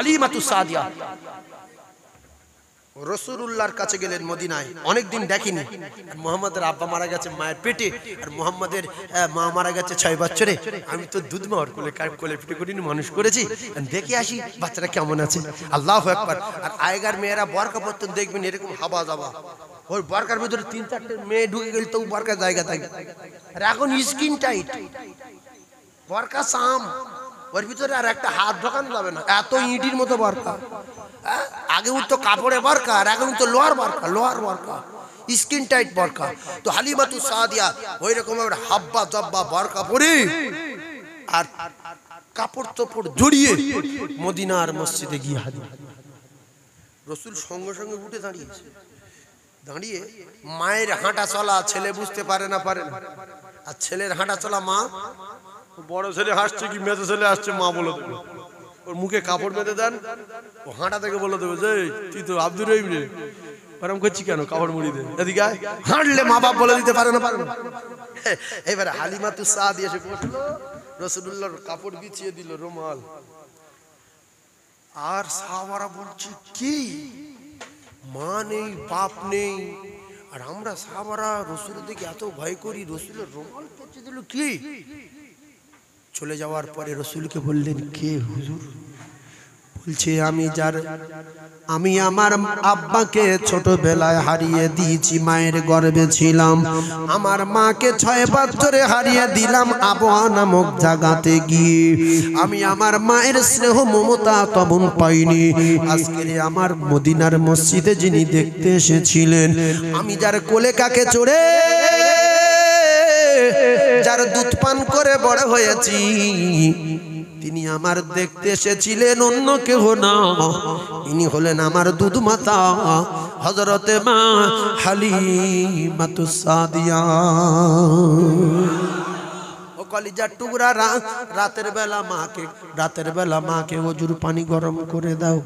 হালিমাতুস সাদিয়া রাসূলুল্লাহর কাছে গেলেন মদিনায়, অনেকদিন দেখিনি। মুহাম্মাদের আব্বা মারা গেছে মায়ের পেটে, আর মুহাম্মাদের মা মারা গেছে 6 বছরে। আমি তো দুধ মার কোলে পিঠে করিনি, মানুষ করেছি। দেখে আসি বাচ্চাটা কেমন আছে। আল্লাহু আকবার। আর আগেকার মেয়েরা বরকা পরতেন, দেখবেন এরকম হাবা যাবা, ওই বরকার ভিতরে 3-4টে মেয়ে ঢুকে গেল তো বরকার জায়গা থাকে। আর এখন স্কিন টাইট বরকা সাম, ওর ভিতরে আর একটা হাত ঢোকানো যাবে না, এত ইঁটির মতো বরকা। আগে উঠতো কাপড়ে বরকা, আর এখন তো লোহার বরকা, স্কিন টাইট বরকা। তো হালিমাতুস সাদিয়া ওই রকম হাব্বা জব্বা বরকা পরে আর কাপড় চোপড় জড়িয়ে মদিনার মসজিদে গিয়ে হাজির। রাসূল সঙ্গে সঙ্গে উঠে দাঁড়িয়ে মায়ের হাঁটা চলা ছেলে বুঝতে পারে না, আর ছেলের হাঁটা চলা মা, বড় ছেলে হাসছে কি মেজো ছেলে আসছে মা বলে দেবে, ওর মুখে কাপড় বেঁধে দেন, ও হাঁটা থেকে বলে দেবে যে তুই তো আব্দুর রহিম রে, ওরম করছি কেন, কাপড় মুড়ি দে। এদিকে হাঁটলে মা বাপ বলে দিতে পারে না। এবারে হালিমাতুস সাদিয়া এসে বসলো, রাসূলুল্লাহর কাপড় বিছিয়ে দিল, রুমাল। আর সাহাবারা বলছে কি মা নেই বাপ নেই, আর আমরা সাহাবারা রাসূলের দিকে এত ভয় করি, রাসূলের রুমাল পেঁচে দিল কি? চলে যাওয়ার পরে রাসূলকে বললেন কে হুজুর? বলছে আমি আমার আব্বাকে ছোটবেলায় হারিয়ে দিয়েছি, মায়ের গর্ভে ছিলাম। আমার মাকে 6 বছরে হারিয়ে দিলাম আবওয়া নামক জায়গাতে গিয়ে। আমি আমার মায়ের স্নেহ মমতা তখন পাইনি। আজকে আমার মদিনার মসজিদে যিনি দেখতে এসেছিলেন, আমি যার কোলে কাকে চড়ে যার দুধ পান করে বড় হয়েছি, তিনি আমার দেখতে এসেছিলেন অন্য কেউ না, ইনি হলেন আমার দুধ মাতা হযরতে মা হালিমাতুস সাদিয়া। ও কলিজার টুকরা, রাতের বেলা মাকে ওজুর পানি গরম করে দাও,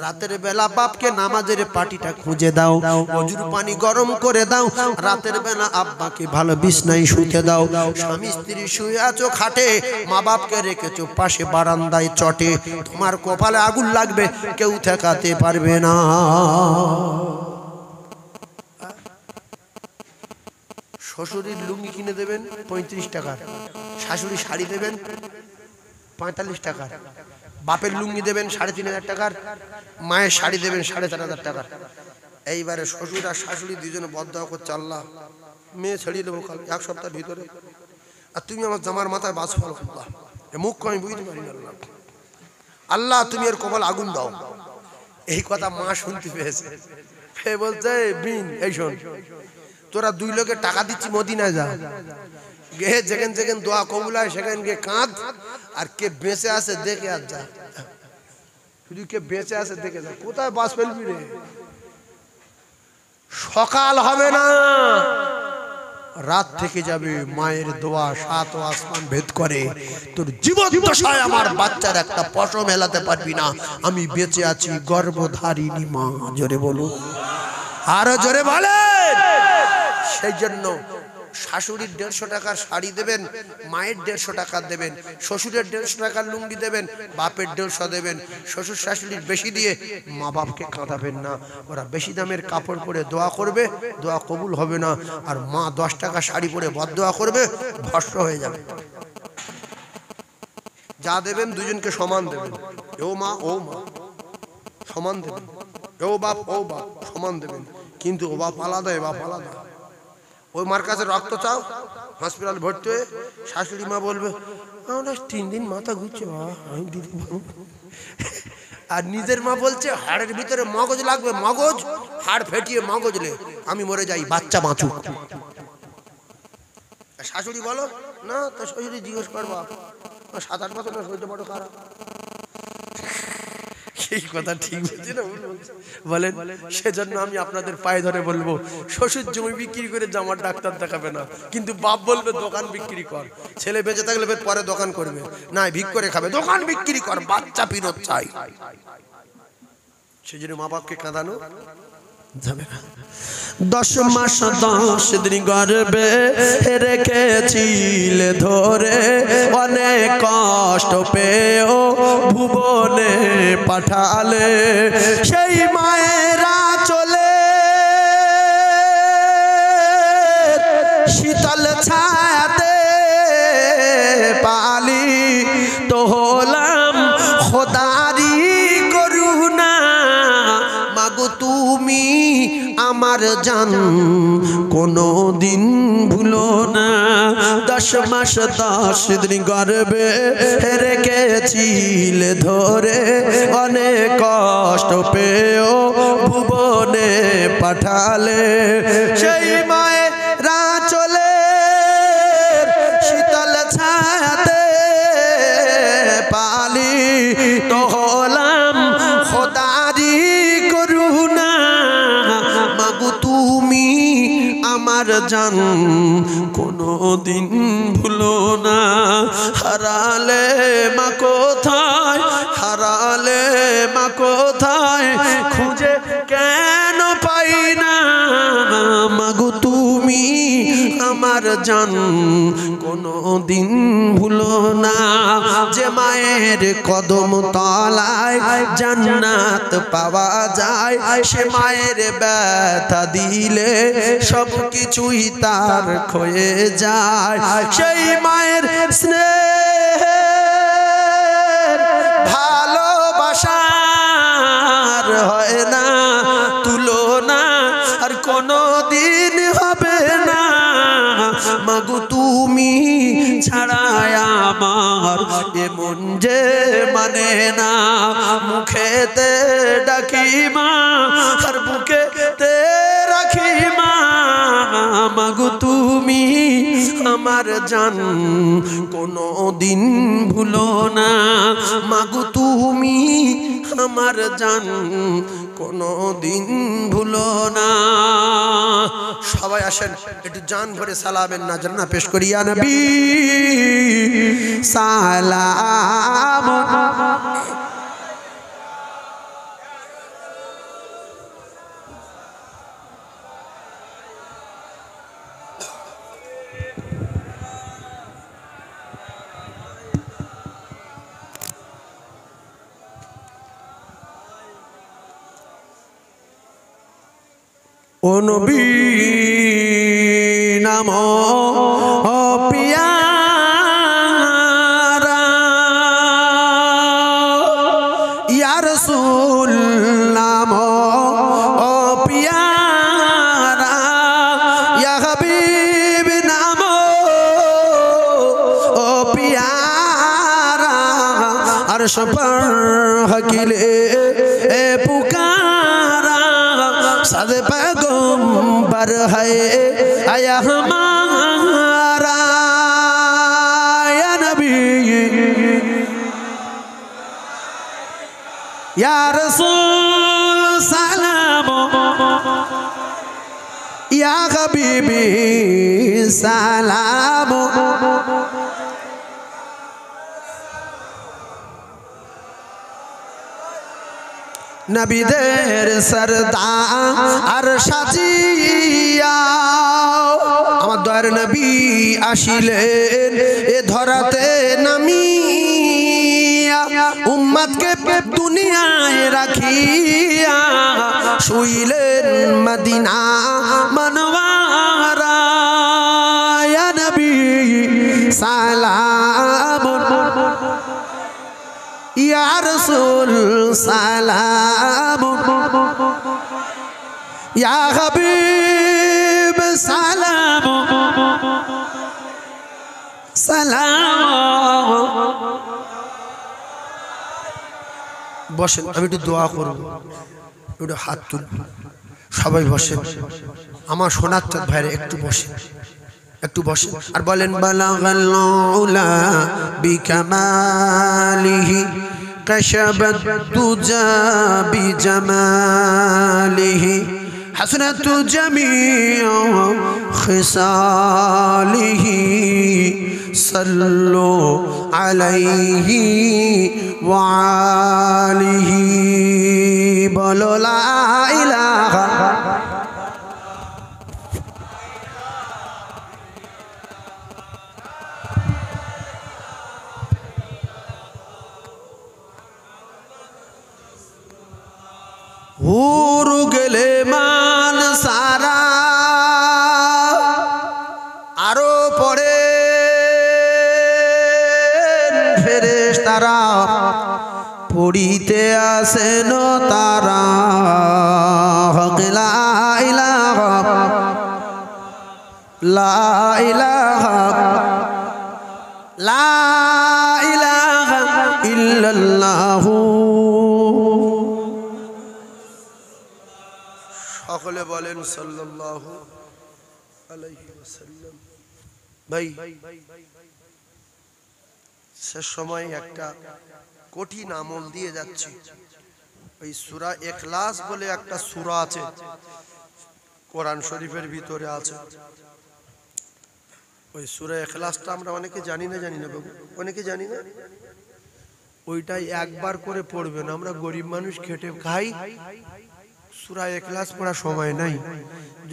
রাতের বেলা বাপকে নামাজের পাটিটা খুঁজে দাও, ওজুর পানি গরম করে দাও, রাতের বেলা আব্বাকে ভালো বিছনায় শুতে দাও। স্বামী স্ত্রী শুয়ে আছো খাটে, মা বাপকে রেখেছো পাশে বারান্দায় চটে, তোমার কপালে আগুন লাগবে, কেউ ঠেকাতে পারবে না। শ্বশুরের লুঙ্গি কিনে দেবেন 35 টাকার, শাশুড়ি শাড়ি দেবেন 45 টাকার, বাপের লুঙ্গি দেবেন 3500 টাকার, মায়ের শাড়ি দেবেন 4500 টাকার। এইবারে শ্বশুর আর শাশুড়ি দুজনে বদদোয়া করছে, আল্লাহ মেয়ে ছাড়িয়ে দেবো কাল 1 সপ্তাহের ভিতরে, আর তুমি আমার জামার মাথায় বাস ফেলো, আল্লাহ এ মুখ আমি বুঝতে পারি না, আল্লাহ তুমি এর কপাল আগুন দাও। এই কথা মা শুনতে পেয়েছে, বলছে বিন এই শোন, তোরা 2 লোকে টাকা দিচ্ছি মদিনায় যা, গে যেখান দোয়া কবুল হয় সেখানে গিয়ে কাঁদ, আর কে বেঁচে আছে দেখে আর যা, শুধু কে বেঁচে আছে দেখে যা। কোথায় বাস ফেলবি রে? সকাল হবে না, রাত থেকে যাবে, মায়ের দোয়া 7 আসমান ভেদ করে। তোর জীবদ্দশায় আমার বাচ্চার একটা পশম মেলাতে পারবি না, আমি বেঁচে আছি গর্ভধারিণী মা। জোরে বলো, আরো জোরে বলেন। সেই জন্য শাশুড়ির 150 টাকার শাড়ি দেবেন, মায়ের 150 টাকা দেবেন, শ্বশুরের 150 টাকার লুঙ্গি দেবেন, বাপের 150 দেবেন। শ্বশুর শাশুড়ির বেশি দিয়ে মা বাপকে কাঁদাবেন না, ওরা বেশি দামের কাপড় পরে দোয়া করবে, দোয়া কবুল হবে না। আর মা 10 টাকা শাড়ি পরে বদদোয়া করবে, ভস্ম হয়ে যাবে। যা দেবেন দুজনকে সমান দেবেন, ও মা সমান দেবেন, ও বাপ সমান দেবেন, কিন্তু ও বাপ আলাদা, এ বাপ আলাদা। ওই মার কাছে রক্ত চাও, হসপিটাল ভর্তি হয়ে শাশুড়ি মা বলবে আমরা 3 দিন মাথা ঘুরছে, আমি দিদি। আর নিজের মা বলছে হাড়ের ভিতরে মগজ লাগবে, মগজ হাড় ফেটিয়ে মগজলে আমি মরে যাই, বাচ্চা বাঁচুক। শাশুড়ি বলো না, তো শ্বশুরি জিজ্ঞেস করবা 7-8 বছর না, শরীরটা বড় খারাপ। এই কথা ঠিক বলছি না বলেন? সেজন্য আমি আপনাদের পায়ে ধরে বলবো, শ্বশুর জমি বিক্রি করে জামার ডাক্তার দেখাবে না, কিন্তু বাপ বলবে দোকান বিক্রি কর। ছেলে বেঁচে থাকলে পরে দোকান করবে না, ভিক করে খাবে, দোকান বিক্রি কর, বাচ্চা ফিরত চাই। সেজন্য মা বাপকে কাঁদানো যাবে না। 10 মাস 10 দিন গর্ভে রেখেছিলে ধরে, অনেক কষ্ট পেয়েও ভুবনে পাঠালে। সেই মায়েরা চলে শীতল ছায়াতে পালি তো হলাম খোদারি করুণা। মাগো তুমি আমার জান কোনো দিন ভুলো না। 10 মাস 10 দিন গর্ভে রেখেছিলে ধরে, অনেক কষ্ট পেয়েও ভুবনে পাঠালে। সেই মায়েরা চলে শীতল ছায়াতে পালি তো হলাম খোদারি করুণা। মাগো তুমি আমার জান কোনো দিন ভুলো না। হারালে মা কোথায়, হারালে মা কোথায়, খুঁজে কেন পাই না। মাগো তুমি আমার জান কোনো দিন ভুলো না। যে মায়ের কদম তলায় জান্নাত পাওয়া যায়, সে মায়ের ব্যথা দিলে সব কিছুই তার ক্ষয়ে যায়। সেই মায়ের স্নেহের ভালোবাসার হয় না তুলনা, আর কোনো দিন হবে না। মাগো তুমি ছাড়ায় আমার এমন যে মানে না। মুখেতে ডাকি মা আর বুকেতে রাখি মা। মাগো তুমি আমার জান কোনো দিন ভুলো না। মাগো তুমি আমার জান কোনো দিন ভুলো না। সবাই আসেন একটু জান ভরে সালামের নাজরানা পেশ করি। ইয়া নবী সালাম। ও নবী নাম পিয়ারা, ইয়া রাসূল নাম পিয়ারা, ইয়া হাবিব নাম পিয়ারা। আরশ पर हकीले पुकारा, साद पैगंबर है आया हमारा। या नबी या रसूल सलाम, या हबीबी सलाम। নবীদের সরদার সাজিয়া আমার দয়ার নবী আসিলেন এ ধরাতে নামিয়া। উম্মতকে দুনিয়ায় রাখিয়া শুইলেন মদিনা মনওয়ারা। ইয়া নবী সালাম, ইয়া রাসূল সালাম, ইয়া হাবিব সালাম সালাম। বসেন, আমি একটু দোয়া করব, একটু হাত তুলব। সবাই বসেন, আমার সোনার চাঁদ ভাইরা একটু বসেন, একটু বসেন আর বলেন বালাগাল উলা বিকামালিহি কাশাবাত তুজা বিজামালিহি হাসনাতু জামিউ খিসালিহি সাল্লু আলাইহি ওয়া আলিহি। বলো লা ইলাহা হুর গেলে মান সারা আরো পরে ফেরেশতারা পড়িতে আসেন তারা হক লা ইলাহা লা ইলাহা লা ইলাহা ইল্লাল্লাহ। সকলে বলেন সাল্লাল্লাহু আলাইহি ওয়াসাল্লাম। ভাই শেষ সময় একটা কঠিন আমল দিয়ে যাচ্ছি। ওই সূরা ইখলাস বলে একটা সূরা আছে, কোরআন শরীফের ভিতরে আছে। ওই সূরা ইখলাসটা আমরা অনেকে জানি না বাবু, অনেকে জানি না। ওইটাই একবার করে পড়বেন। আমরা গরিব মানুষ, খেটে খাই, সূরা ইখলাস পড়ার সময় নাই।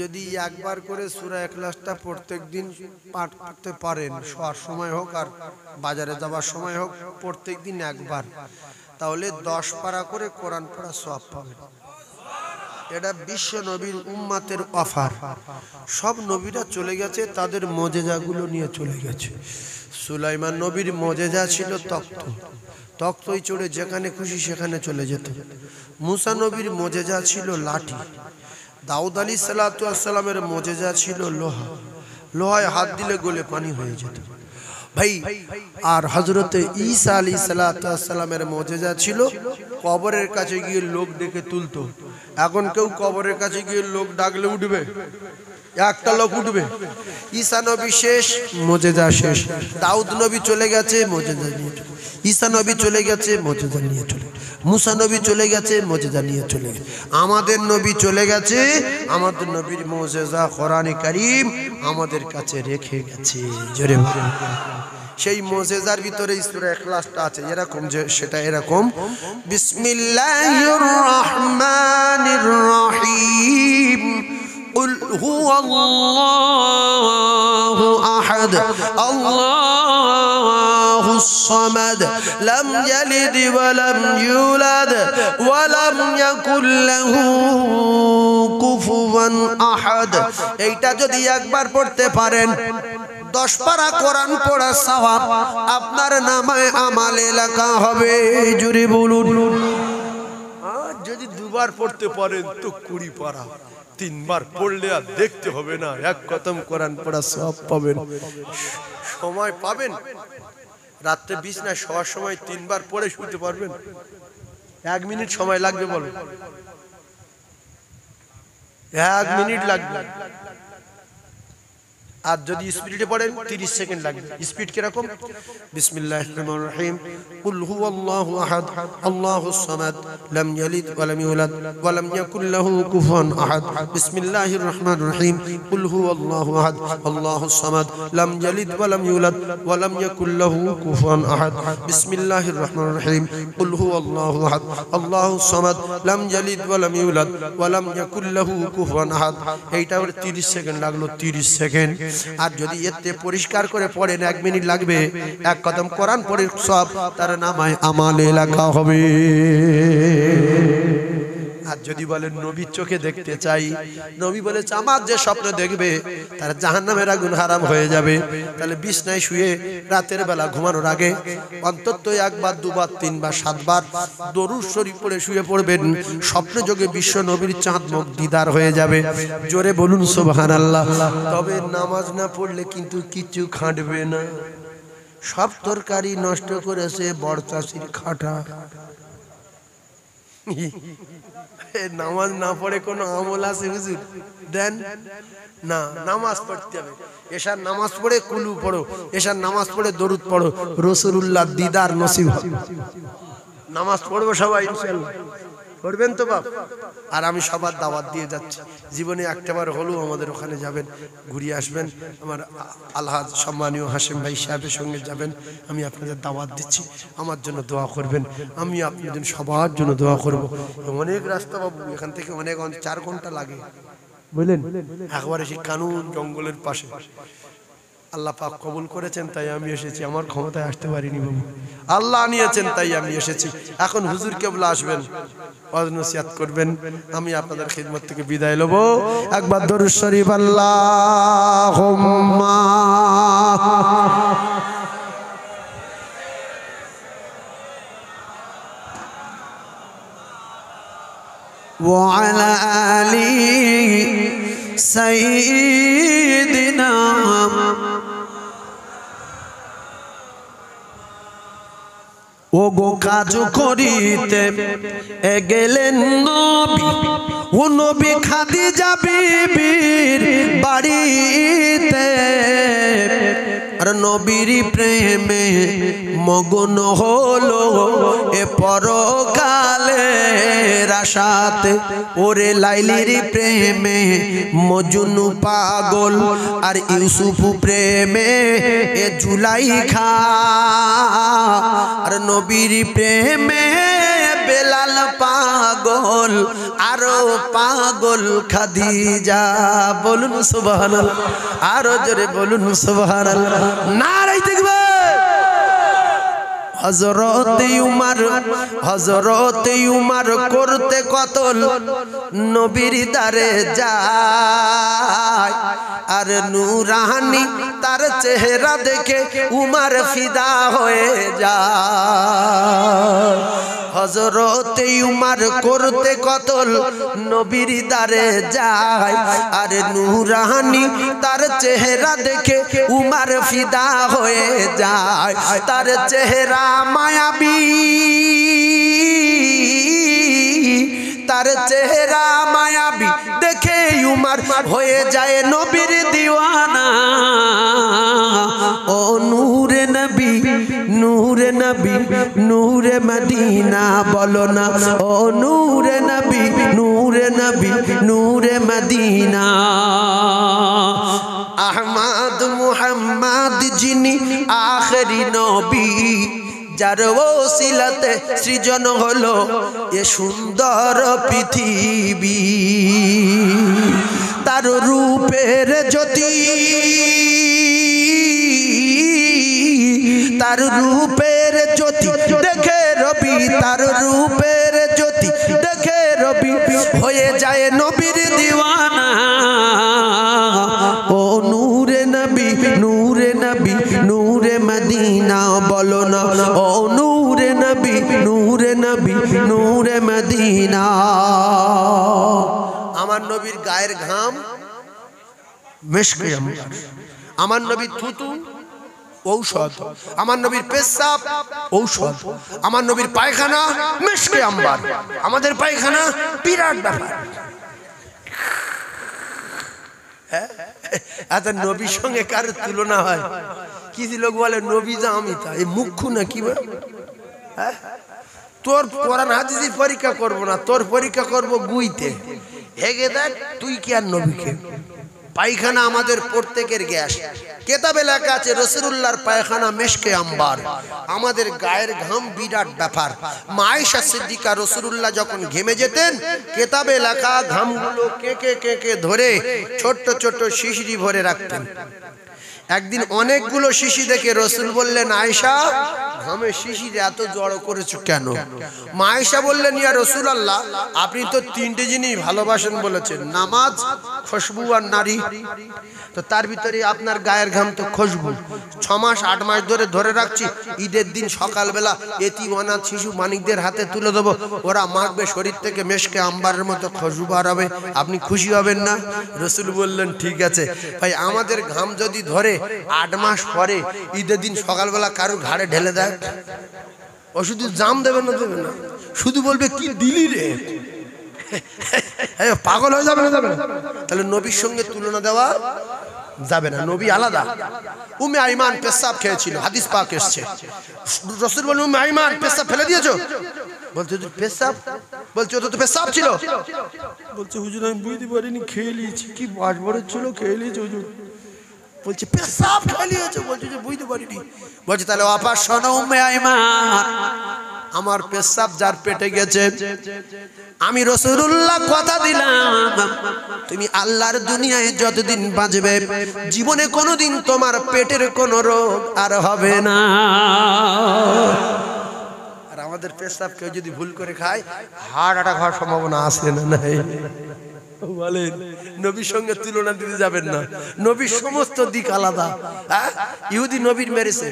যদি একবার করে সূরা ইখলাসটা প্রত্যেকদিন পাঠ করতে পারেন, শোয়ার সময় হোক আর বাজারে যাওয়ার সময় হোক, প্রত্যেকদিন একবার, তাহলে 10 পারা করে কোরআন পড়া সওয়াব পাবেন। এটা বিশ্ব নবীর উম্মতের অফার। সব নবীরা চলে গেছে, তাদের মুজিজাগুলো নিয়ে চলে গেছে। সুলাইমান নবীর মুজিজা ছিল তখ্ত, তখ্তই চড়ে যেখানে খুশি সেখানে চলে যেত। মুসা নবীর মুজিজা ছিল লাঠি। দাউদ আলাইহিস সালাতু ওয়াস সালামের মুজিজা ছিল লোহা, লোহায় হাত দিলে গলে পানি হয়ে যেত ভাই। আর হযরতে ঈসা আলাইহিস সালাতু ওয়াস সালামের মুজিজা ছিল কবরের কাছে গিয়ে লোক ডেকে তুলতো। এখন কেউ কবরের কাছে গিয়ে লোক ডাকলে উঠবে? একটা লোক উঠবে? ঈসা নবী শেষ, মুজিজা শেষ। দাউদ নবী চলে গেছে, মুজিজা নিয়ে চলে। ঈসা নবী চলে গেছে, মুজিজা নিয়ে চলে। মুসা নবী চলে গেছে, মুজিজা নিয়ে চলে গেছে। আমাদের নবী চলে গেছে, আমাদের নবীর মুজিজা কোরআনে কারীম আমাদের কাছে রেখে গেছে। জোরে বলেন। সেই মুজিজার ভিতরে সূরা ইখলাসটা আছে এরকম, যে সেটা এরকম, বিসমিল্লাহির রহমানির রহিম, কুল হুয়াল্লাহু আহাদ আল্লাহুস সামাদ লাম ইয়ালিদ ওয়া লাম ইউলাদ ওয়া লাম ইয়াকুল লাহু কুফুয়ান আহাদ। এইটা যদি একবার পড়তে পারেন, 10 পারা কোরআন পড়ার সওয়াব আপনার নামে আমালে লেখা হবে। জুরি বলুন। আর যদি দুবার পড়তে পারেন তো 20 পারা, 3 বার পড়লে আর দেখতে হবে না, এক খতম কোরআন পড়ার সওয়াব পাবেন। সময় পাবেন, রাতে বিছানায় শোয়ার সময় 3 বার পড়ে শুতে পারবেন। 1 মিনিট সময় লাগবে, বলো 1 মিনিট লাগবে। আর যদি স্পিডে পড়েন 30 সেকেন্ড লাগবে। স্পিড কিরকম? বিসমিল্লাহির রহমানির রহিম, কুল হুয়াল্লাহু আহাদ আল্লাহুস সামাদ লাম ইয়ালিদ ওয়া লাম ইউলাদ ওয়া লাম ইয়াকুল লাহু কুফুয়ান আহাদ। বিসমিল্লাহির রহমানির রহিম, কুল হুয়াল্লাহু আহাদ আল্লাহুস সামাদ লাম ইয়ালিদ ওয়া লাম ইউলাদ ওয়া লাম ইয়াকুল লাহু কুফুয়ান আহাদ। বিসমিল্লাহির রহমানির রহিম, কুল হুয়াল্লাহু আহাদ আল্লাহুস সামাদ লাম ইয়ালিদ ওয়া লাম ইউলাদ ওয়া লাম ইয়াকুল লাহু কুফুয়ান আহাদ। এইটা 30 সেকেন্ড লাগলো, 30 সেকেন্ড। আর যদি এতে পরিষ্কার করে পড়েন 1 মিনিট লাগবে। এক কদম কোরআন পড়ে সব তার নামে আমালে লেখা হবে। আর যদি বলেন নবীর চোখে দেখতে চাই, নবী বলেছে আমার যে স্বপ্ন দেখবে তার জাহান্নামের আগুন হারাম হয়ে যাবে। তাহলে বিছনায় শুয়ে রাতের বেলা ঘুমানোর আগে অন্তত 1 বার 2 বার 3 বার 7 বার দরুদ শরীফ পড়ে শুয়ে পড়বেন। স্বপ্নে যোগে বিশ্ব নবীর চাঁদ মুখ দিদার হয়ে যাবে। জোরে বলুন সুবহানাল্লাহ। তবে নামাজ না পড়লে কিন্তু কিছু খাটবে না। সব তরকারি নষ্ট করেছে বড় চাষির খাটা। নামাজ না পড়ে কোনো আমল আছে হুজুর? দেন না, নামাজ পড়তে হবে। এশার নামাজ পড়ে কুলু পড়ো, এশার নামাজ পড়ে দরুদ পড়ো, রাসূলুল্লাহ দিদার নসিব হবে। নামাজ পড়বো সবাই ইনশাআল্লাহ, পড়বেন তো বাপ? আর আমি সবার দাওয়াত দিয়ে যাচ্ছি, জীবনে একটাবার হলেও আমাদের ওখানে যাবেন, ঘুরিয়ে আসবেন। আমার আলহাজ সম্মানীয় হাশেম ভাই সাহেবের সঙ্গে যাবেন। আমি আপনাদের দাওয়াত দিচ্ছি, আমার জন্য দোয়া করবেন। আমি আপনাদের সবার জন্য দোয়া করব। অনেক রাস্তা বাবু, এখান থেকে অনেক 4 ঘন্টা লাগে, বুঝলেন? একবারে সেই কানুন জঙ্গলের পাশে। আল্লাহ পাক কবুল করেছেন তাই আমি এসেছি, আমার ক্ষমতায় আসতে পারিনি বাবু, আল্লাহ নিয়েছেন তাই আমি এসেছি। এখন হুজুর কেবলা আসবেন, ওয়াজ নসিহত করবেন, আমি আপনাদের খিদমত থেকে বিদায় লব। একবার দরুদ শরীফ আল্লাহুম্মা ওয়া আলা আলি সাইয়্যিদিনা। ও গো কাজ করিতে গেলেন নবী, ও নবী খাদিজা বিবির বাড়িতে, আর নবীর প্রেমে মগন হলো এ পরকালে আশাতে। ওরে লাইলির প্রেমে মজনু পাগল, আর ইউসুফ প্রেমে এ জুলাইখা, আর নবীর প্রেমে বেলাল পাগল, আরো পাগল খাদিজা। বলুন সুবহানাল্লাহ, আরো জোরে বলুন সুবহানাল্লাহ, নারায়ে তাকবীর। হযরতে উমর করতে কতল নবীর দারে যায়, আর নূরানী তার চেহারা দেখে উমর ফিদা হয়ে যায়। হযরতে উমর করতে কতল নবীর দারে যায়, আর নূরানী তার চেহারা দেখে উমর ফিদা হয়ে যায়। তার চেহারা মায়াবী, তার চেহারা মায়াবী দেখে উমর হয়ে যায় নবীর দিওয়ানা। ও নূরে নবী, নূরে নবী, নূরে মদিনা বলো না। ও নূরে নবী, নূরে নবী, নূরে মদিনা। আহমদ মুহাম্মদ যিনি আখেরি নবী, যার ওসিলাতে সৃজন হলো এ সুন্দর পৃথিবী। তার রূপের জ্যোতি, তার রূপের জ্যোতি দেখে রবি, তার রূপের জ্যোতি দেখে রবি হয়ে যায় নবীর দিওয়ানা। ও নূরে নবী, নূরে নবী, নূরে মদিনা বলো না। ও নূরে নবী, নূরে নবী, নূরে মদিনা। আমার নবীর গায়ের ঘাম মিশকে আম্বার, আমার নবীর থুতু ঔষধ, আমার নবীর পেশাব ঔষধ, আমার নবীর পায়খানা মিশকে আম্বার। আমাদের পায়খানা বিরাট ব্যাপার। আচ্ছা, নবীর সঙ্গে কার তুলনা হয়? কিছু লোক বলে নবী যা আমি তা, এই মুখ্য না কি বলে? তোর কোরআন হাদিসের পরীক্ষা করবো না, তোর পরীক্ষা করবো গুইতে। হেগে দেখ তুই কি আর নবীকে? পায়খানা আমাদের প্রত্যেকের গ্যাস। কেতাবে লেখা আছে রাসূলুল্লাহর পায়খানা মিশকে আম্বার। আমাদের গায়ের ঘাম বিরাট ব্যাপার। মা আয়েশা সিদ্দিকা রাসূলুল্লাহ যখন ঘেমে যেতেন, কেতাবে লেখা ঘামগুলো কে ধরে ছোট ছোট শিশিরি ভরে রাখতেন। একদিন অনেকগুলো শিশি দেখে রাসূল বললেন, আয়েশা ঘামে শিশির এত জড়ো করেছো কেন? মা আয়েশা বললেন, ইয়া রাসূলুল্লাহ, আপনি তো তিনটে জিনিস ভালোবাসেন বলেছেন, নামাজ, খুশবু আর নারী। তো তার ভিতরে আপনার গায়ের ঘাম তো খুশবু। 6 মাস 8 মাস ধরে ধরে রাখছি, ঈদের দিন সকালবেলা এতিম অনাথ শিশু মানিকদের হাতে তুলে দেবো, ওরা মাখবে, শরীর থেকে মেশকে আম্বারের মতো খুশবু বার হবে, আপনি খুশি হবেন না? রাসূল বললেন, ঠিক আছে ভাই, আমাদের ঘাম যদি ধরে 8 মাস পরে ঈদের দিন সকালবেলা কারো ঘাড়ে ঢেলে দেয়, ও শুধু জাম দেবে না, দেবে না, শুধু বলবে কি দিলি রে, পাগল হয়ে যাবে না, যাবে না। তাহলে নবীর সঙ্গে তুলনা দেওয়া যাবে না, নবী আলাদা। উম্মে আইমান পেশাব খেয়েছিল, হাদিস পাক এসেছে। রাসূল বলেন, উম্মে আইমান পেশাব ফেলে দিয়েছো? বলছে হুজুর পেশাব? বলছে ওটা তো পেশাব ছিল। বলছে হুজুর আমি বুঝতে পারিনি, খেয়ে নিয়েছি, কি বাস বড় ছিল, খেয়ে নিয়েছি হুজুর। বলছে পেশাব খেয়ে নিয়েছো? বলছে যে বুঝতে পারিনি। বলছে তাহলে ওয়াপাস শোনো উম্মে আইমান, আমার পেশাব যার পেটে গেছে, আমি রাসূলুল্লাহ কথা দিলাম তুমি আল্লাহর দুনিয়ায় যতদিন বাঁচবে জীবনে কোনোদিন তোমার পেটের কোনো রোগ আর হবে না। আর আমাদের পেশাব কেউ যদি ভুল করে খায় হার্ট অ্যাটাক হওয়ার সম্ভাবনা আছে না নাই? বলেন, নবীর সঙ্গে তুলনা দিতে যাবেন না, নবীর সমস্ত দিক আলাদা। ইহুদি নবীর মেরেছে,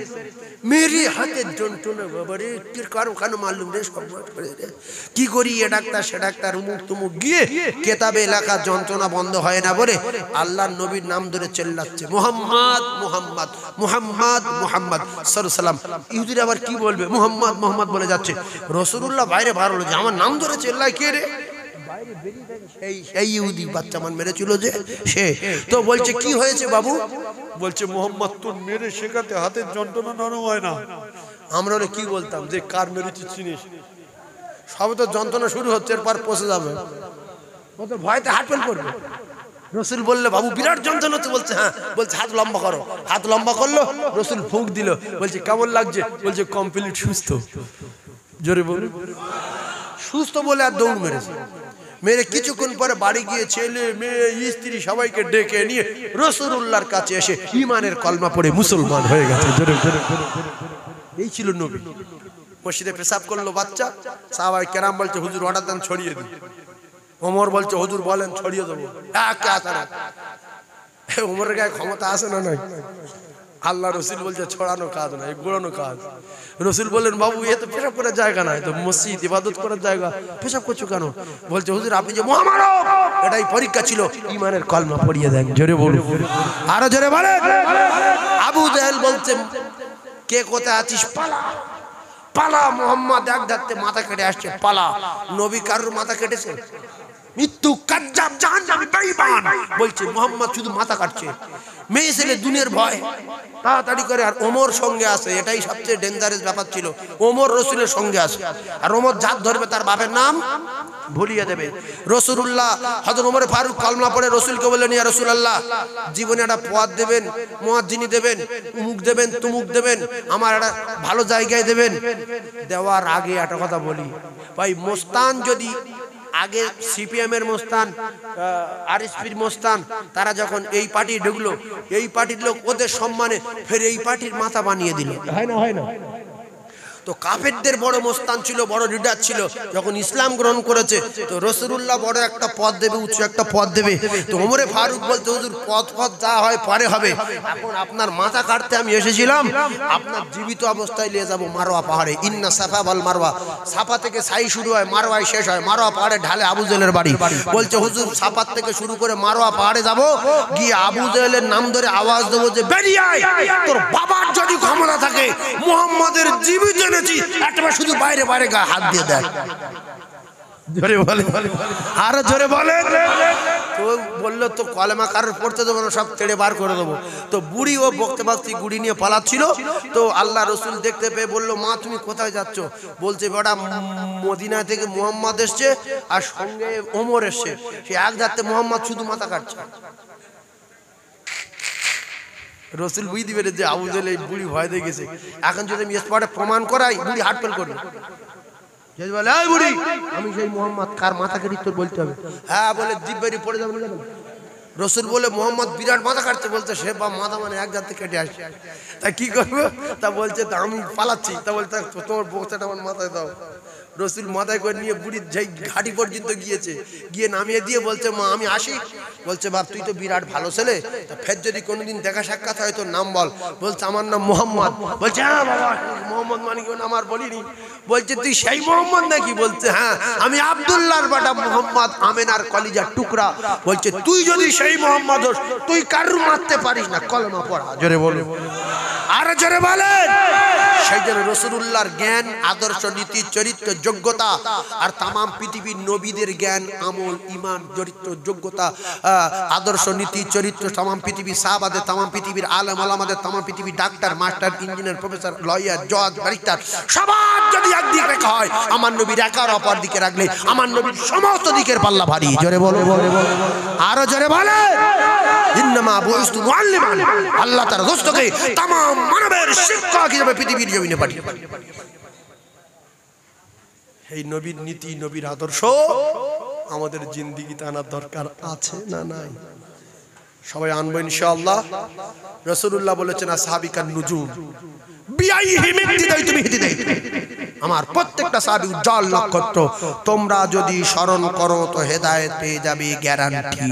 মেরি হাতের যন্ত্রণা বাবারে কারো কারো মালুম রে, সব কি করি এ ডাক্তার সে ডাক্তার উমুক তুমুক গিয়ে কেতাবে লেখা যন্ত্রণা বন্ধ হয় না বলে আল্লাহর নবীর নাম ধরে চেল্লাচ্ছে মুহাম্মদ মুহাম্মদ মুহাম্মদ মুহাম্মদ সাল্লাল্লাহু। ইহুদিরা আবার কি বলবে, মুহাম্মদ মুহাম্মদ বলে যাচ্ছে, রাসূলুল্লাহ বাইরে বার হলো যে আমার নাম ধরে চেল্লায় কে রে? এই ইহুদি বাচ্চা মান মেরেছিল যে সে তো বলছে কি হয়েছে বাবু? বলছে মোহাম্মদ তোর মেরে শেখাতে হাতের যন্ত্রণা নরম হয় না। আমরা কি বলতাম যে কার মেরেছি চিনিস, সবে তো যন্ত্রণা শুরু হচ্ছে, এরপর পচে যাবে, ও তো ভয়তে হাত ফেল করবে। রসুল বললে বাবু বিরাট যন্ত্রণা হচ্ছে, বলছে হ্যাঁ, বলছে হাত লম্বা করো, হাত লম্বা করলো, রসুল ফুঁক দিল, বলছে কেমন লাগছে? বলছে কমপ্লিট সুস্থ। জোরে বলুন সুস্থ বলে আর দৌড় মেরেছে। মেরে কিছুক্ষণ পরে বাড়ি গিয়ে ছেলে মেয়ে স্ত্রী সবাইকে ডেকে নিয়ে রাসূলুল্লাহর কাছে এসে ঈমানের কলমা পড়ে মুসলমান হয়ে গেছে। এই ছিল নবী। মসজিদে পেশাব করলো বাচ্চা, সাহাবায়ে কেরাম বলছে হুজুর অর্ডার দেন ছড়িয়ে দিন। ওমর বলছে হুজুর বলেন ছড়িয়ে দেবো। ওমরের গায়ে ক্ষমতা আছে না নাই? আল্লাহ রসুল বলছে ছড়ানো কাজ না, গোড়ানো কাজ। রসুল বললেন বাবু এ তো পেশাব করার জায়গা নাই, তো মসজিদ ইবাদত করার জায়গা, পেশাব করছো কেন? বলছে হুজুর আপনি যে মহামানব, এটাই পরীক্ষা ছিল, ঈমানের কলমা পড়িয়ে দেন। জোরে বলুন, আরো জোরে বলেন। আবু জাহেল বলছে কে কোথায় আছিস, পালা পালা, মুহাম্মদ এক ধাতে মাথা কেটে আসছে, পালা। নবী কারুর মাথা কেটেছে? মৃত্যু কাজ্জাব জাহান্নামী বেঈমান বলছে মুহাম্মদ শুধু মাথা কাটছে। মেয়ে ছেলে দুনিয়ার ভয় তাড়াতাড়ি করে, আর ওমর সঙ্গে আসে, এটাই সবচেয়ে ডেঞ্জারাস ব্যাপার ছিল। ওমর রসুলের সঙ্গে আসে, আর ওমর জাত ধরবে তার বাপের নাম ভুলিয়ে দেবে। রাসূলুল্লাহ হযরত ওমর ফারুক কলমা পড়ে রসুলকে বললেন ইয়া রাসূলুল্লাহ জীবনে একটা পদ দেবেন, মুয়াজ্জিনি দেবেন, উমুক দেবেন, তুমুক দেবেন, আমার একটা ভালো জায়গায় দেবেন। দেওয়ার আগে একটা কথা বলি ভাই, মোস্তান যদি আগে সিপিএম এর মোস্তান, আরএসপির মোস্তান, তারা যখন এই পার্টি ঢুকলো, এই পার্টির লোক ওদের সম্মানে ফের এই পার্টির মাথা বানিয়ে দিল, হয় না? হয় না? তো কাফেরদের বড় মোস্তান ছিল, বড় লিডার ছিল, যখন ইসলাম গ্রহণ করেছে তো রাসূলুল্লাহ বড় একটা পদ দেবে, উচ্চ একটা পদ দেবে। তো ওমরে ফারুক বলতে হুজুর পদ যা হয় পরে হবে, এখন আপনার মাথা কাটতে আমি এসেছিলাম, আপনার জীবিত অবস্থায় নিয়ে যাব মারওয়া পাহাড়ে। ইন্না সাফা ওয়াল মারওয়া, সাফা থেকে সাই শুরু হয়, মারওয়ায় শেষ হয়, মারওয়া পাহাড়ে ঢালে আবু জেহেলের বাড়ি। বলছে হুজুর সাফা থেকে শুরু করে মারওয়া পাহাড়ে যাব, গিয়ে আবু জেহেলের নাম ধরে আওয়াজ দেবো যে বেরিয়ে আয়, তোর বাবার যদি ক্ষমতা থাকে মুহাম্মাদের জীবিত একটা শুধু বাইরে বাইরে গা হাত দিয়ে দেয়। জোরে বলে, আরো জোরে বলে। তো বললো তো কলেমা কারোর পড়তে দেবো না, সব তেড়ে বার করে দেবো। তো বুড়ি ও বকতে বকতে গুড়ি নিয়ে পালাচ্ছিল। তো আল্লাহ রসুল দেখতে পেয়ে বললো মা তুমি কোথায় যাচ্ছ? বলছে বেটা মদিনা থেকে মুহাম্মদ এসছে আর সঙ্গে ওমর এসছে, সে এক যাতে মুহাম্মদ শুধু মাথা কাটছে। রসুল বুঝতে পেরে যে আবু জেহেল এই বুড়ি ভয় দিয়ে গেছে, এখন যদি আমি স্পটে প্রমাণ করাই বুড়ি হাট ফেল করবে। বলে এই বুড়ি আমি সেই মুহাম্মদ, কার মাথা কেটে তোর বলতে হবে। হ্যাঁ বলে দিব্যেরি পড়ে যাবে না। রসুল বলে মুহাম্মদ বিরাট মাথা কাটতে, বলতে সে বা মাথা মানে এক জাতে কেটে আসছে, তা কি করবো? তা বলছে তা আমি পালাচ্ছি। তা বলতে তোমার বক্সাটা আমার মাথায় দাও। রসুল মাথায় করে নিয়ে বুড়ির যেই ঘাটি পর্যন্ত গিয়েছে, গিয়ে নামিয়ে দিয়ে বলছে মা আমি আসি। বলছে বাপ তুই তো বিরাট ভালো ছেলে, ফের যদি কোনোদিন দেখা সাক্ষাৎ হয় তোর নাম বল। বলছে আমার নাম মোহাম্মদ। বলছে হ্যাঁ বাবা মোহাম্মদ মানে কেউ আমার বলিনি। বলছে তুই সেই মোহাম্মদ নাকি? বলছে হ্যাঁ আমি আব্দুল্লাহর বেটা মোহাম্মদ, আমেনার কলিজার টুকরা। বলছে তুই যদি সেই মোহাম্মদ হোস তুই কারুর মারতে পারিস না, কলমা পড়া। জোরে বলে, আরো জোরে বলেন। সেই জন্য রাসূলুল্লাহর জ্ঞান, আদর্শ, নীতি, চরিত্র, যোগ্যতা আর তামাম পৃথিবীর নবীদের জ্ঞান, আমল, ঈমান, চরিত্র, যোগ্যতা, আদর্শ, নীতি, চরিত্র তামাম পৃথিবীর সাহাবাদের, তামাম পৃথিবীর আলেম ওলামাদের, তামাম পৃথিবীর doctor, master, engineer, professor, lawyer, জজ, ব্যারিস্টার সবার যদি একদিকে রাখা হয়, আমার নবীর একার অপর দিকে রাখলে আমার নবীর সমস্ত দিকের পাল্লা ভারী। জোরে বলে, আরো জোরে বলে। ইন্নামা বুইস্তু মুআল্লিমান, আল্লাহ তার দোস্তকে তামাম মানবের শিক্ষক হিসেবে পৃথিবীর জমিনে পাঠিয়ে। এই নবীর নীতি নবীর আদর্শ আমাদের জিন্দেগিতে আনার দরকার আছে না নাই? সবাই আনবো ইনশাআল্লাহ। রাসূলুল্লাহ বলেছেন আসহাবিকান নুজুম বিআইহিম ইহতিদাইতু বিহিদাইতু, আমার প্রত্যেকটা সাহাবী উজ্জ্বল নক্ষত্র, তোমরা যদি স্মরণ করো তো হেদায়েত পেয়ে যাবে, গ্যারান্টি।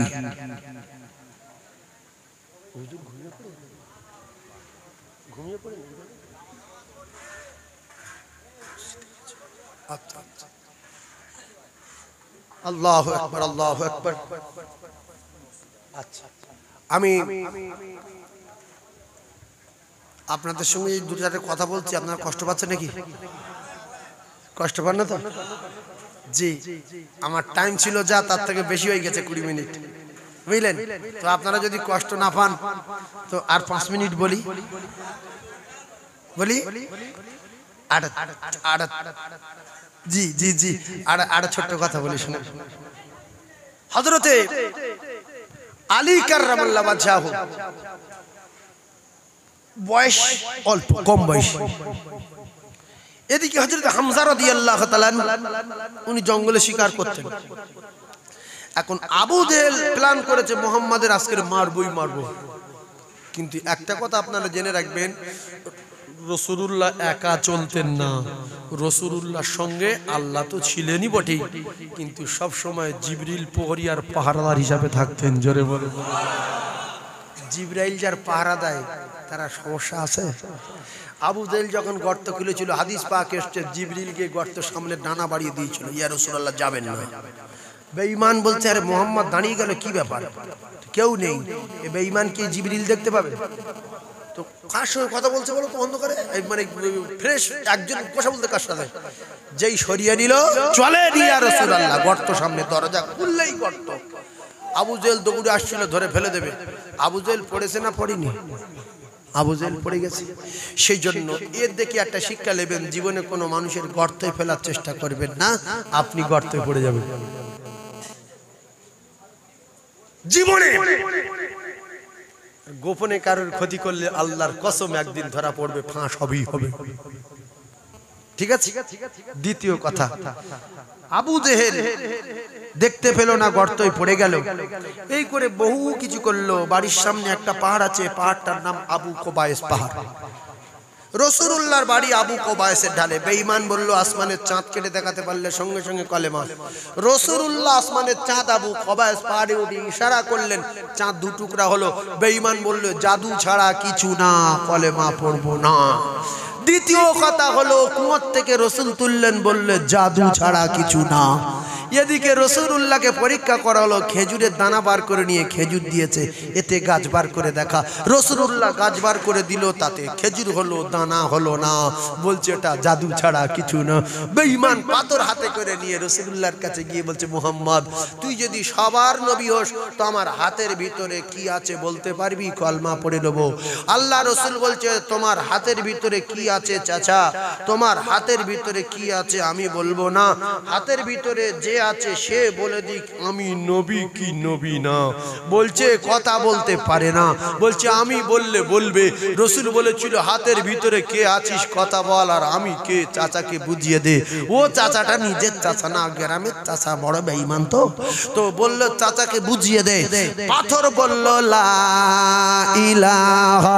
আল্লাহু আকবার, আল্লাহু আকবার। আচ্ছা, আমি আপনাদের সঙ্গে এই দুটো চারটে কথা বলছি, আপনারা কষ্ট পাচ্ছেন নাকি? কষ্ট পান না তো? জি, আমার টাইম ছিল যা তার থেকে বেশি হয়ে গেছে, 20 মিনিট, বুঝলেন? তো আপনারা যদি কষ্ট না পান তো আর 5 মিনিট বলি জি জি জি, আর ছোট্ট কথা বলি শুনে। হযরতে আলী কাররামাল্লাহু ওয়াজহাহু বয়স অল্প, কম বয়স। এদিকে হযরত হামজা রাদিয়াল্লাহু তাআলা উনি জঙ্গলে শিকার করতেন। এখন আবু জেহেল প্ল্যান করেছে মুহাম্মাদের আজকে মারবই মারবো। কিন্তু একটা কথা আপনারা জেনে রাখবেন, রাসূলুল্লাহ একা চলতেন না, রাসূলুল্লাহর সঙ্গে আল্লাহ তো ছিলেনই বটে, কিন্তু সব সময় জিবরিল প্রহরী আর পাহারাদার হিসাবে থাকতেন। জোরে বলে, জিবরাইল যার পাহারা দেয় তারা সমস্যা আছে। আবু জেহেল যখন গর্ত খুলেছিল, হাদিস পাক এসেছে জিবরিলকে গর্ত সামনে ডানা বাড়িয়ে দিয়েছিল, ইয়া রাসূলুল্লাহ যাবেন না। বেঈমান বলছে আরে মুহাম্মদ দাঁড়িয়ে গেল, কি ব্যাপার, কেউ নেই। এই বেঈমান কি জিবরিল দেখতে পাবে? তো কার সঙ্গে কথা বলছে বলো তো অন্ধকারে? মানে ফ্রেশ একজন কথা বলতে কার সাথে? যেই সরিয়ে নিল, চলে ইয়া রাসূলুল্লাহ, গর্ত সামনে, দরজা খুললেই গর্ত। আবু জেহেল দৌড়ে আসছিল ধরে ফেলে দেবে। আবু জেহেল পড়েছে না পড়েনি? আবু জেহেল পড়ে গেছে। সেই জন্য এর দেখে একটা শিক্ষা নেবেন, জীবনে কোনো মানুষের গর্তে ফেলার চেষ্টা করবেন না, আপনি গর্তে পড়ে যাবেন। জীবনে গোপনে কারোর ক্ষতি করলে আল্লাহর কসম একদিন ধরা পড়বে, ফাঁস হবেই হবে। ঠিক আছে? দ্বিতীয় কথা, আবু জেহেল দেখতে পেল না, গর্তই পড়ে গেল। এই করে বহু কিছু করলো। বাড়ির সামনে একটা পাহাড় আছে, পাহাড়টার নাম আবু কোবায়েস পাহাড়। রাসূলুল্লাহর বাড়ি আবু কোবায়েসের ঢালে। বেঈমান বলল আসমানের চাঁদ কেটে দেখাতে পারলে সঙ্গে সঙ্গে কলেমা। রাসূলুল্লাহ আসমানের চাঁদ আবু কোবায়েস পাহাড়ে উঠে ইশারা করলেন, চাঁদ দু টুকরা হলো। বেঈমান বলল জাদু ছাড়া কিছু না, কলেমা পড়বো না। দ্বিতীয় কথা হলো, কুয়োর থেকে রাসূল তুললেন, বললে জাদু ছাড়া কিছু না। এদিকে রাসূলুল্লাহকে পরীক্ষা করা হলো, খেজুরের দানা বার করে নিয়ে খেজুর দিয়েছে, এতে গাছ বার করে দেখা। রাসূলুল্লাহ গাছ বার করে দিল, তাতে খেজুর হলো, দানা হলো না। বলছে এটা জাদু ছাড়া কিছু না। বেঈমান পাথর হাতে করে নিয়ে রাসূলুল্লাহর কাছে গিয়ে বলছে, মুহাম্মদ তুই যদি সবার নবী হোস তো আমার হাতের ভিতরে কি আছে বলতে পারবি? কলমা পড়ে নেব। আল্লাহ রাসূল বলছে, তোমার হাতের ভিতরে কি আছে চাচা? তোমার হাতের ভিতরে কি আছে আমি বলবো না, হাতের ভিতরে যে আছে সে বলে দিক আমি নবী কি নবী না। বলছে কথা বলতে পারে না, বলছে আমি বললে বলবে। রাসূল বলেছিল হাতের ভিতরে কে আছিস কথা বল, আর আমি কে চাচাকে বুঝিয়ে দে। ও চাচাটা নিজের চাচা না, গ্রামের চাচা, বড় বেঈমান তো বলল চাচাকে বুঝিয়ে দে। পাথর বলল লা ইলাহা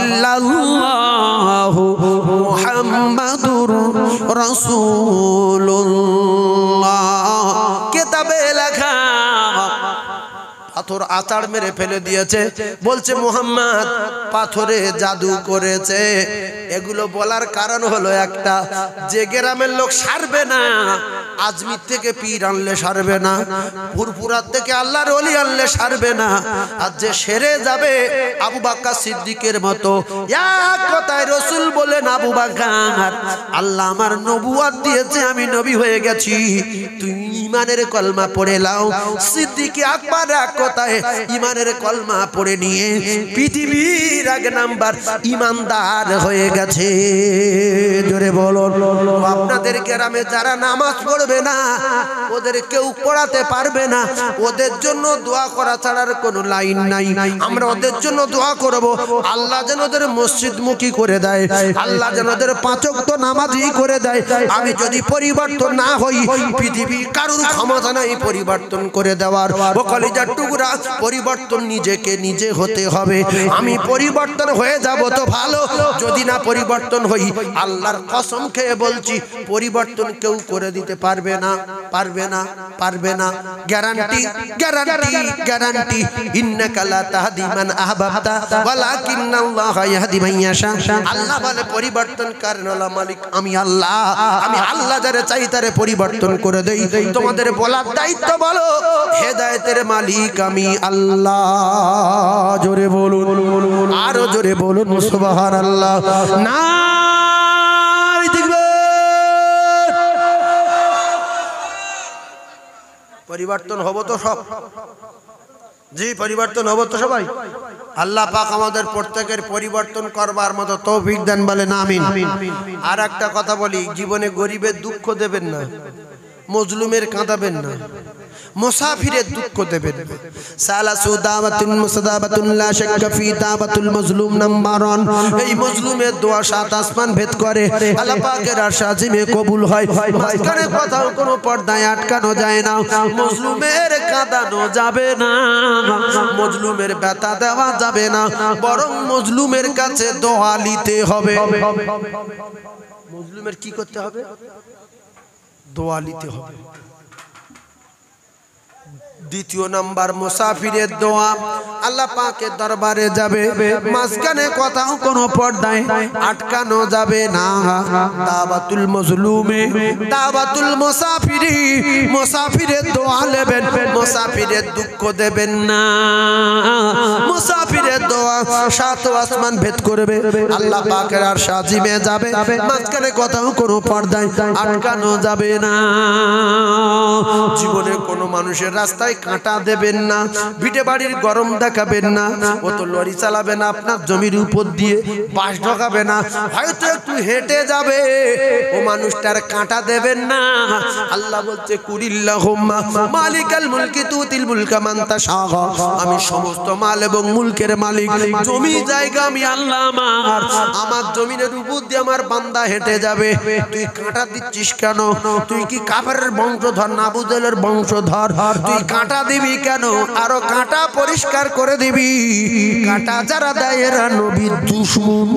ইল্লাল্লাহু মুহাম্মাদুর রাসূলুল্লাহ। কেতাবে লেখা। পাথর আছাড় মেরে ফেলে দিয়েছে। বলছে মুহাম্মদ পাথরে জাদু করেছে। এগুলো বলার কারণ হলো একটা, যে গ্রামের লোক সারবে না, আজমির থেকে পীর আনলে সারবে না, ফুরফুরার থেকে আল্লাহর ওলি আনলে সারবে না, আর যে সেরে যাবে আবু বকর সিদ্দিকের মতো। এক কথায় রাসূল বলেন, আবু বকর আল্লাহ আমার নবুয়ত দিয়েছে, আমি নবী হয়ে গেছি, তুই ঈমানের কলমা পড়ে লাও। সিদ্দিক আকবর এক কথায় ঈমানের কলমা পড়ে নিয়ে পৃথিবীর এক নাম্বার ঈমানদার হয়ে গেছে। জোরে বলো। আপনাদের গ্রামে যারা নামাজ পড়বে করবে না, ওদের কেউ পড়াতে পারবে না, ওদের জন্য দোয়া করা ছাড়ার কোনো লাইন নাই। আমরা ওদের জন্য দোয়া করব, আল্লাহ যেন ওদের মসজিদমুখী করে দেয়, আল্লাহ যেন ওদের 5 ওয়াক্ত নামাজি করে দেয়। আমি যদি পরিবর্তন না হই, পৃথিবীর কারোর ক্ষমতা নাই পরিবর্তন করে দেওয়ার। ও কলিজার টুকরা, পরিবর্তন নিজেকে নিজে হতে হবে। আমি পরিবর্তন হয়ে যাব তো ভালো, যদি না পরিবর্তন হই, আল্লাহর কসম খেয়ে বলছি পরিবর্তন কেউ করে দিতে পারবে না, পারবে না, পারবে না। Guarantee, guarantee, guarantee. ইন্নাকা লা তাহদি মান আহবাবতা ওয়ালাকিন্নাল্লাহা ইয়াহদি মান ইয়াশা। আল্লাহ বলে পরিবর্তন কারণওয়ালা মালিক আমি আল্লাহ। আমি আল্লাহ যারে চাই তারে পরিবর্তন করে দেই। তোমাদের বলার দায়িত্ব বলো, হেদায়েতের মালিক আমি আল্লাহ। জোরে বলুন, আরো জোরে বলুন সুবহানাল্লাহ। না পরিবর্তন হবো তো সব, জি পরিবর্তন হবো তো সবাই। আল্লাহ পাক আমাদের প্রত্যেকের পরিবর্তন করবার মতো তৌফিক দেন, বলেন আমিন। আর একটা কথা বলি, জীবনে গরিবের দুঃখ দেবেন না, মজলুমের কাঁদাবেন না, মুসাফিরের দুঃখ দেবেন। সালাসু দাওয়াতুন মুসাদাবাতুন লা শাক্কা ফি দাওয়াতুল মাজলুম নাম্বার 1। এই মজলুমের দোয়া 7 আসমান ভেদ করে, আল্লাহ পাকের আরশ আজিমে কবুল হয়। মাঝখানে কোথাও কোনো পর্দায় আটকানো যায় না, মজলুমের কাঁদানো যাবে না, মজলুমের ব্যথা দেওয়া যাবে না, বরং মজলুমের কাছে দোয়া নিতে হবে। মজলুমের কি করতে হবে? দোয়া নিতে হবে। দ্বিতীয় নাম্বার মুসাফিরের দোয়া, আল্লাহ পাকের দরবারে যাবে, মাঝখানে কোথাও কোনো পর্দায় আটকানো যাবে না। দাওয়াতুল মাজলুমে দাওয়াতুল মুসাফিরি, মুসাফিরের দোয়া নেবেন, মুসাফিরের দুঃখ দেবেন না। মুসাফিরের দোয়া 7 আসমান ভেদ করবে, আল্লাহ পাকের আরশ আজিমে যাবে, মাঝখানে কোথাও কোনো পর্দায় আটকানো যাবে না। জীবনে কোনো মানুষের রাস্তায় কাঁটা দেবেন না, ভিটে বাড়ির গরম দেখাবেন না, ও তো লরি চালাবে না, আপনার জমির উপর দিয়ে বাস ঢোকাবে না, হয়তো একটু হেঁটে যাবে, ও মানুষটার কাঁটা দেবেন না। আল্লাহ বলছে কুলিল্লাহুম্মা মালিকাল মুলকি তুতিল মুলকা মান তাশা। আমি সমস্ত মাল এবং মুলকের মালিক, জমি জায়গা আমি আল্লাহ আমার। আমার জমিনের উপর দিয়ে আমার বান্দা হেঁটে যাবে, তুই কাঁটা দিচ্ছিস কেন? তুই কি কাফেরের বংশধর, আবু জাহলের বংশধর? তুই কাঁটা দিবি কেন? আরো কাঁটা পরিষ্কার করে দিবি। কাঁটা যারা দেয় এরা নবীর দুশমন।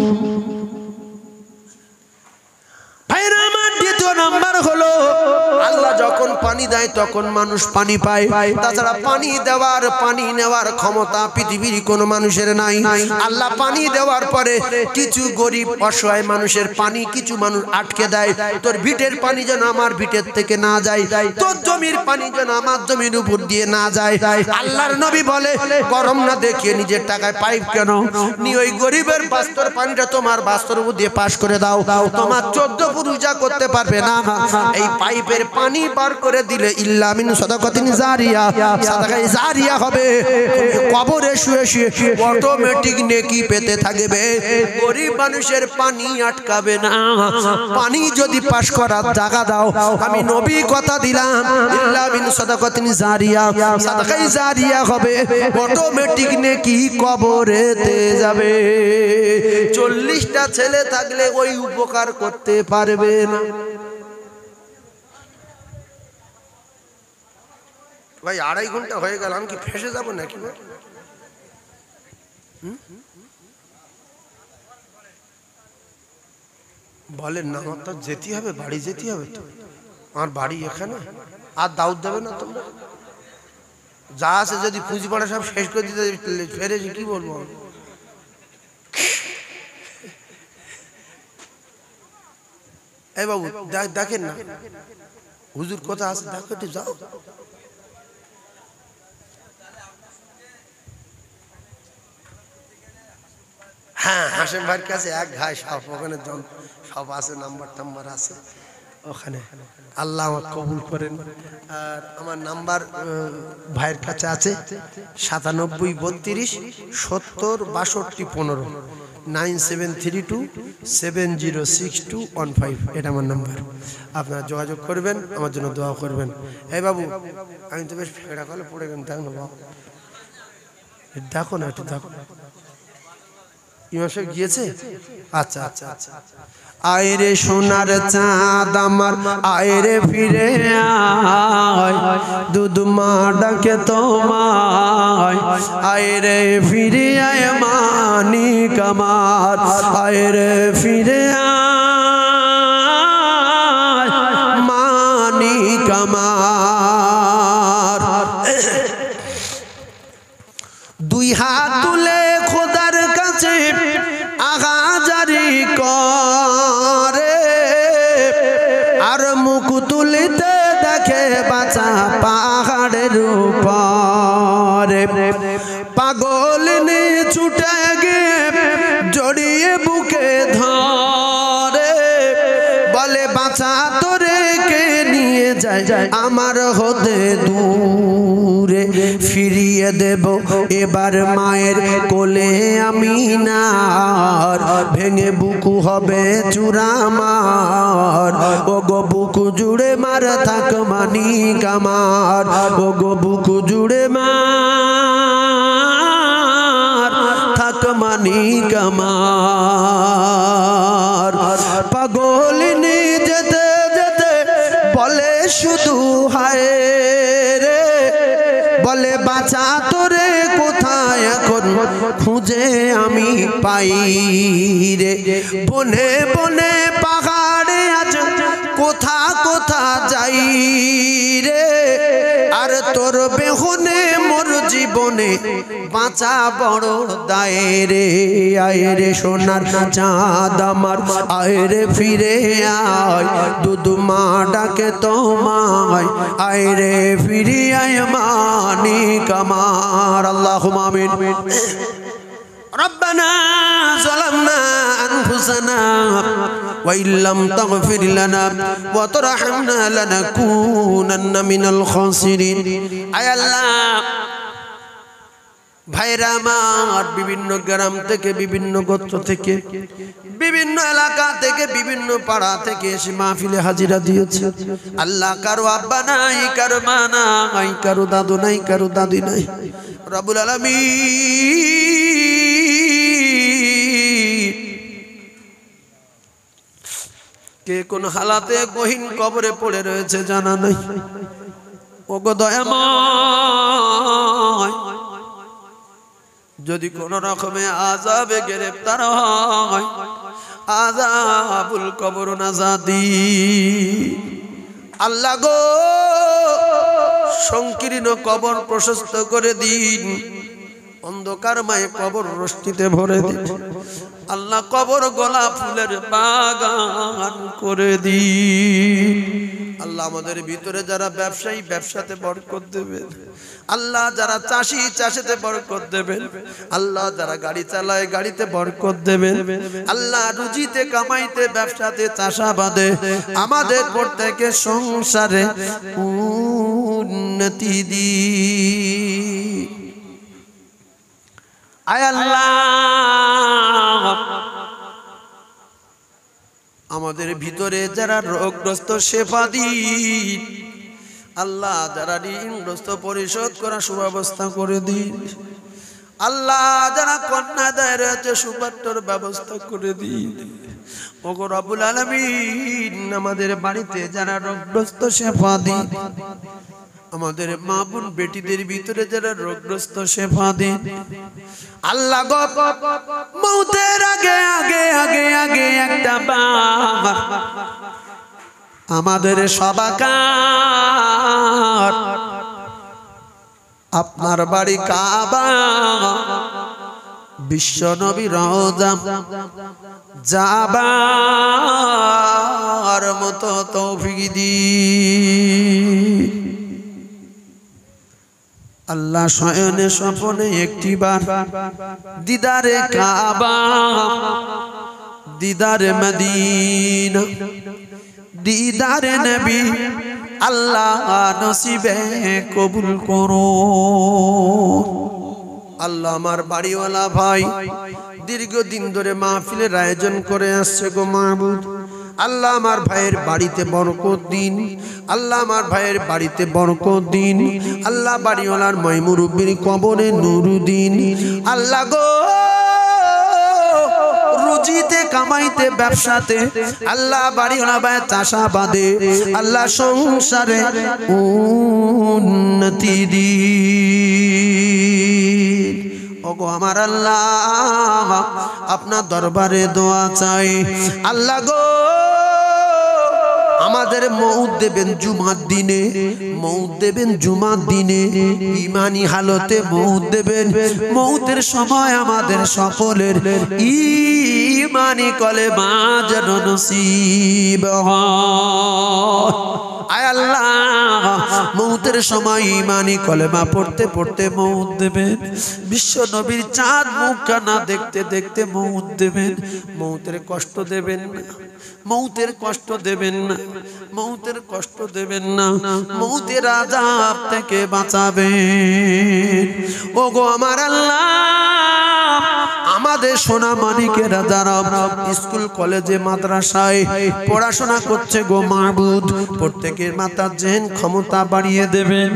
দ্বিতীয় নাম্বার হলো, আল্লাহ যখন পানি দেয় তখন মানুষ পানি পায়, তাছাড়া পানি দেওয়ার পানি নেওয়ার ক্ষমতা পৃথিবীর কোনো মানুষের নাই। আল্লাহ পানি দেওয়ার পরে কিছু গরিব অসহায় মানুষের পানি কিছু মানুষ আটকে দেয়, তোর ভিটের পানি যেন আমার ভিটের থেকে না যায়, তোর জমির পানি যেন আমার জমির উপর দিয়ে না যায়। আল্লাহর নবী বলে, গরম না দেখিয়ে নিজের টাকায় পাইপ কেন নিয়ে ওই গরিবের বাস্তর পানিটা তোমার বাস্তর উপর দিয়ে পাস করে দাও, তোমার 14 পুরুষ যা করতে পারবে না। এই পাইপের পানি পার করে দিলে ইল্লা মিন সাদাকাতিন জারিয়া, সাদাকায়ে জারিয়া হবে। কবরে শুয়ে শুয়ে অটোমেটিক নেকি পেতে থাকবে। গরিব মানুষের পানি আটকাবে না। পানি যদি পাস করার জায়গা দাও, আমি নবী কথা দিলাম, ইল্লা মিন সাদাকাতিন জারিয়া, সাদাকায়ে জারিয়া হবে, অটোমেটিক নেকি কবরেতে যাবে। 40টা ছেলে থাকলে ওই উপকার করতে পারবে না। ভাই 2.5 ঘন্টা হয়ে গেল, আমি কি ফেসে যাবো নাকি? বলেন না, আমার তো যেতে হবে, বাড়ি যেতে হবে তো। আমার বাড়ি এখানে, আর দাউদ দেবে না তোমরা? যা আছে যদি পুঁজি পড়া সব শেষ করে দিতে ফেরেছি, কি বলবো? এই বাবু দেখেন না হুজুর কথা আছে, দেখো একটু যাও। হ্যাঁ, হাসেম ভাইয়ের কাছে এক ঘাই সব, ওখানে সব আছে, নাম্বার টাম্বার আছে। ওখানে আল্লাহ আমাকে কবুল করেন। আর আমার নাম্বার ভাইয়ের কাছে আছে 9732706215 9732706215 এটা আমার নাম্বার। আপনারা যোগাযোগ করবেন, আমার জন্য দোয়া করবেন। এই বাবু আমি তো বেশ ফেরা কলে পড়ে গেলাম, দেখ না বাবু, দেখো না একটু দেখো, ইমাম সাহেব গিয়েছে? আচ্ছা আচ্ছা আচ্ছা। আয়রে সোনার চাঁদ আমার আয়রে ফিরে আয়, দুধ মা ডাকে তোমায়, আয়রে ফিরে আয় মানিক আমার, আয়রে ফিরে আয় মানিক আমার। দুই হাত তুলে খোদার কাছে আগাজারি করে, আর মুখ তুলিতে দেখে বাঁচা পাহাড়ের উপরে। পাগল নিয়ে ছুটে গিয়ে জড়িয়ে বুকে ধরে, বলে বাঁচা তোরে কে নিয়ে যায় আমার হতে দূরে, ফিরিয়ে দেব এবার মায়ের কোলে আমিনার, ভেঙে বুকু হবে চূড়ামার, ও গো বুকু জুড়ে মার থাক মানিক আমার, ও গো বুকু জুড়ে মার থাক মানিক আমার। পাগল নিয়ে যেতে যেতে বলে শুধু হায় রে, বলে বাঁচা তোরে কোথায় এখন খুঁজে আমি পাই রে, বনে বনে পাহাড়ে আজ কোথা কোথা যাই রে, আর তোর বেহনে মোর জীবনে বাঁচা বড় দায় রে। আয় রে সোনার চাঁদ আমার আয় রে ফিরে আয়, দুধ মা ডাকে তোমায়, আয় রে ফিরে আয় মানিক আমার। আল্লাহুম্মা আমিন। ربنا ظلمنا أنفسنا وإن لم تغفر لنا وترحمنا لنكونن من الخاسرين। আয় আল্লাহ, ভাইরা আমার বিভিন্ন গ্রাম থেকে, বিভিন্ন গোত্র থেকে, বিভিন্ন এলাকা থেকে, বিভিন্ন পাড়া থেকে এসে মাহফিলে হাজিরা দিয়েছে। আল্লাহ কারো আব্বা নাই, কারো মা নাই, কারো দাদু নাই, কারো দাদি নাই। রব্বুল আলামিন কে কোন হালাতে গহীন কবরে পড়ে রয়েছে জানা নাই। ওগো দয়াময়, যদি কোন রকমে আযাবে গ্রেফতার হয়, আযাবুল কবর নাজাদি। আল্লাহ গো, সংকীর্ণ কবর প্রশস্ত করে দিন, অন্ধকারময় কবর রোশনীতে ভরে দিন। আল্লাহ কবর গোলাপ ফুলের বাগান করে দিন। আল্লাহ আমাদের ভিতরে যারা ব্যবসায়ী ব্যবসাতে বরকত দেবেন, আল্লাহ যারা চাষি চাষেতে বরকত দেবেন, আল্লাহ যারা গাড়ি চালায় গাড়িতে বরকত দেবেন, আল্লাহ রুজিতে কামাইতে ব্যবসাতে চাষাবাদে আমাদের প্রত্যেকের সংসারে উন্নতি দিন। আয় আল্লাহ, আমাদের ভিতরে যারা রোগগ্রস্ত শেফা দিন। আল্লাহ যারা ঋণগ্রস্ত পরিশোধ করা সুব্যবস্থা করে দিন। আল্লাহ যারা কন্যা দায় রয়েছে সুপাত্রর ব্যবস্থা করে দিন। ওগো রব্বুল আলামিন, আমাদের বাড়িতে যারা রোগগ্রস্ত শেফা দিন। আমাদের মা বোন বেটিদের ভিতরে যারা রোগগ্রস্ত শেফা দিন। আল্লাহ গো, মৌতের আগে আগে আগে আগে একটা বার আমাদের সবাকার আপনার বাড়ি কাবা, বিশ্ব নবী রওজা যাবার মতো তৌফিক দিন। আল্লাহ শয়নে স্বপনে একটিবার দিদারে কাবা, দিদারে মদিনা, দিদারে নবী আল্লাহ নসিবে কবুল করো। আল্লাহ আমার বাড়িওয়ালা ভাই দীর্ঘদিন ধরে মাহফিলের আয়োজন করে আসছে গো মাহবুব। আল্লাহ আমার ভাইয়ের বাড়িতে বরকত দিন, আল্লাহ আমার ভাইয়ের বাড়িতে বরকত দিন, আল্লাহ বাড়িওয়ালার ময়মুরব্বির কবরে নূর দিন। আল্লাহ গো রুজিতে কামাইতে ব্যবসাতে আল্লাহ বাড়িওয়ালা ভাই চাষাবাদে আল্লাহ সংসারে উন্নতি দিন। ওগো আমার আল্লাহ আপনার দরবারে দোয়া চাই। আল্লাহ গো আমাদের মউত দেবেন জুমার দিনে, মউত দেবেন জুমার দিনে, ইমানি হালতে মউত দেবেন। মউতের সময় আমাদের সকলের ইমানি কলেমা যেন নসিব হয়। আয় আল্লাহ মউতের সময় ইমানি কলেমা পড়তে পড়তে মউত দেবেন। বিশ্ব নবীর চাঁদ মুখখানা দেখতে দেখতে মউত দেবেন। মউতের কষ্ট দেবেন না, মউতের কষ্ট দেবেন না, মউতের কষ্ট দেবেন না, মউতের আযাব থেকে বাঁচাবেন। ওগো আমার আল্লাহ আমাদের সোনা মানিকেরা যারা স্কুল কলেজে মাদ্রাসায় পড়াশোনা করছে গো মাহবুব প্রত্যেকের মাথার জেহেন ক্ষমতা বাড়িয়ে দেবেন,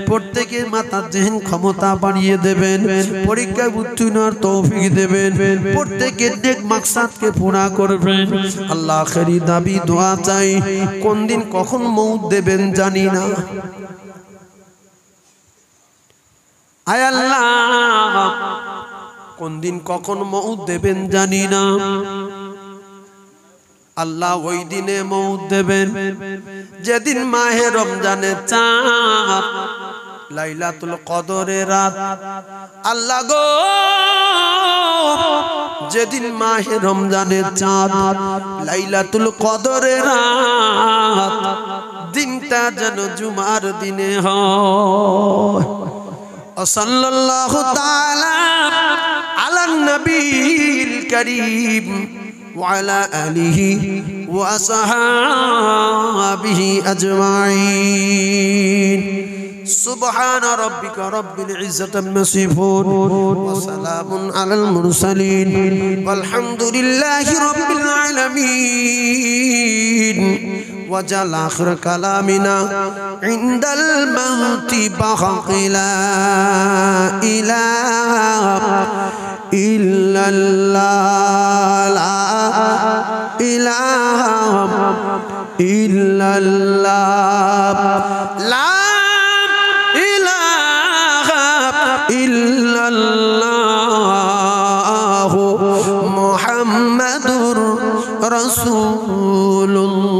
প্রত্যেকের মাথার জেহেন ক্ষমতা বাড়িয়ে দেবেন, পরীক্ষায় উত্তীর্ণ হওয়ার তৌফিক দেবেন, প্রত্যেকের নেক মাকসাদকে পুরা করবেন। আল্লাহ আখেরি দাবি দোয়া চাই। কোন দিন কখন মউত দেবেন জানি না। আয় আল্লাহ কোন দিন কখন মউত দেবেন জানি না। আল্লাহ ওই দিনে মউত দেবেন যেদিন মাহে রমজানের চাঁদ, লাইলাতুল কদরের রাত। আল্লাহ গো যেদিন মাহে রমজানের চাঁদ, লাইলাতুল কদরের রাত, দিনটা যেন জুমার দিনে হয়। সাল্লাল্লাহু তাআলা আলান নবীল কারীম ওয়া আলা আলিহি ওয়া আসহাবিহি আজমাইন। সুবহান রাব্বিকা রাব্বিল ইজ্জাতি আম্মা ইয়াসিফুন ওয়া সালামুন আলাল মুরসালিন ওয়ালহামদুলিল্লাহি রাব্বিল আলামিন। وجعل آخر كلامنا عند الموت بحق لا إله إلا الله لا إله إلا الله لا إله إلا الله محمد رسول الله।